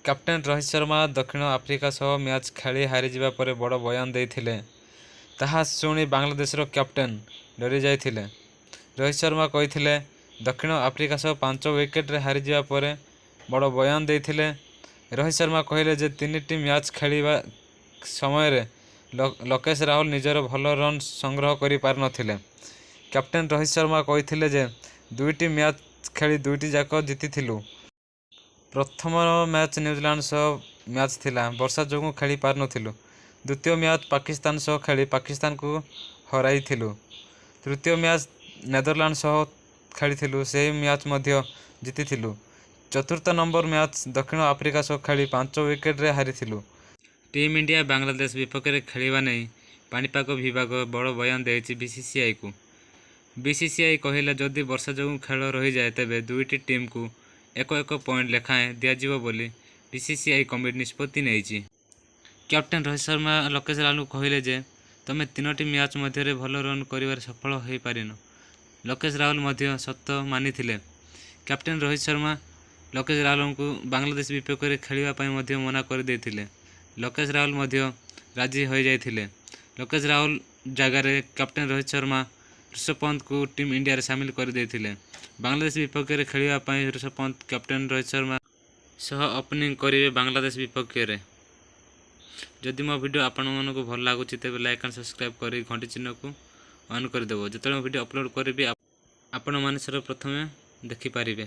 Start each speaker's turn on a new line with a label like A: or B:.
A: Captain Rohit Sharma दक्षिण Africa सह match खेली हारिଯିବା ପରେ ବଡ଼ ବୟାନ ଦେଇଥିଲେ। ତାହା ଶୁଣି ବାଂଲାଦେଶର କ୍ୟାପ୍ଟେନ୍ ଡରି ଯାଇଥିଲେ। ରୋହିତ ଶର୍ମା କହିଥିଲେ, ଦକ୍ଷିଣ ଆଫ୍ରିକା ସହ 5 ୱିକେଟରେ ହାରିଯିବା ପରେ ବଡ଼ ବୟାନ ଦେଇଥିଲେ। ରୋହିତ ଶର୍ମା କହିଲେ ଯେ 3ଟି ମ୍ୟାଚ୍ ଖେଳିବା ସମୟରେ ଲୋକେଶ ରାହୁଲ ନିଜର ଭଲ ରନ୍ ସଂଗ୍ରହ କରିପାରିନଥିଲେ। କ୍ୟାପ୍ଟେନ୍ ରୋହିତ ଶର୍ମା କହିଥିଲେ ଯେ 2ଟି ମ୍ୟାଚ୍ ଖେଳି 2ଟି ଯାକ ଜିତିଥିଲୁ। ପ୍ରଥମ ମ୍ୟାଚ୍ ନ୍ୟୁଜିଲାଣ୍ଡ ସହ ମ୍ୟାଚ୍ ଥିଲା, ବର୍ଷା ଯୋଗୁଁ ଖେଳି ପାରିନଥିଲୁ। ଦ୍ୱିତୀୟ ମ୍ୟାଚ୍ ପାକିସ୍ତାନ ସହ ଖେଳି ପାକିସ୍ତାନକୁ ହରାଇଥିଲୁ। ତୃତୀୟ ମ୍ୟାଚ୍ ନେଦରଲ୍ୟାଣ୍ଡ ସହ ଖେଳିଥିଲୁ, ସେହି ମ୍ୟାଚ୍ ମଧ୍ୟ ଜିତିଥିଲୁ। ଚତୁର୍ଥ ନମ୍ବର ମ୍ୟାଚ୍ ଦକ୍ଷିଣ ଆଫ୍ରିକା ସହ ଖେଳି 5 ୱିକେଟରେ ହାରିଥିଲୁ। ଟିମ୍ ଇଣ୍ଡିଆ ବାଂଲାଦେଶ ବିପକ୍ଷରେ ଖେଳିବା ନେଇ ପାଣିପାଗ ବିଭାଗ ବଡ଼ ବୟାନ ଦେଇଛି ବିସିସିଆଇକୁ। ବିସିସିଆଇ କହିଲା, ଯଦି ବର୍ଷା ଯୋଗୁଁ ଖେଳ ରହିଯାଏ ତେବେ 2ଟି ଟିମ୍କୁ 1-1 ପଏଣ୍ଟ ଲେଖାଏଁ ଦିଆଯିବ ବୋଲି ବିସିସିଆଇ କମିଟି ନିଷ୍ପତ୍ତି ନେଇଛି। କ୍ୟାପ୍ଟେନ୍ ରୋହିତ ଶର୍ମା ଲୋକେଶ ରାହୁଲଙ୍କୁ କହିଲେ ଯେ ତମେ 3ଟି ମ୍ୟାଚ୍ ମଧ୍ୟରେ ଭଲ ରନ୍ କରିବାରେ ସଫଳ ହୋଇପାରିନ। ଲୋକେଶ ରାହୁଲ ମଧ୍ୟ ସତ ମାନିଥିଲେ। କ୍ୟାପ୍ଟେନ୍ ରୋହିତ ଶର୍ମା ଲୋକେଶ ରାହୁଲଙ୍କୁ ବାଂଲାଦେଶ ବିପକ୍ଷରେ ଖେଳିବା ପାଇଁ ମଧ୍ୟ ମନା କରିଦେଇଥିଲେ। ଲୋକେଶ ରାହୁଲ ମଧ୍ୟ ରାଜି ହୋଇଯାଇଥିଲେ। ଲୋକେଶ ରାହୁଲ ଜାଗାରେ କ୍ୟାପ୍ଟେନ୍ ରୋହିତ ଶର୍ମା ଋଷଭ ପନ୍ତଙ୍କୁ ଟିମ୍ ଇଣ୍ଡିଆରେ ସାମିଲ କରିଦେଇଥିଲେ। ବାଂଲାଦେଶ ବିପକ୍ଷରେ ଖେଳିବା ପାଇଁ ଋଷଭ ପନ୍ତ କ୍ୟାପ୍ଟେନ୍ ରୋହିତ ଶର୍ମା ସହ ଓପନିଂ କରିବେ ବାଂଲାଦେଶ ବିପକ୍ଷରେ। ଯଦି ମୋ ଭିଡ଼ିଓ ଆପଣମାନଙ୍କୁ ଭଲ ଲାଗୁଛି ତେବେ ଲାଇକ୍ ଆଣ୍ଡ ସବସ୍କ୍ରାଇବ୍ କରି ଘଣ୍ଟି ଚିହ୍ନକୁ ଅନ୍ କରିଦେବ। ଯେତେବେଳେ ମୁଁ ଭିଡ଼ିଓ ଅପଲୋଡ଼ କରିବି ଆପଣମାନେ ସର୍ବପ୍ରଥମେ ଦେଖିପାରିବେ।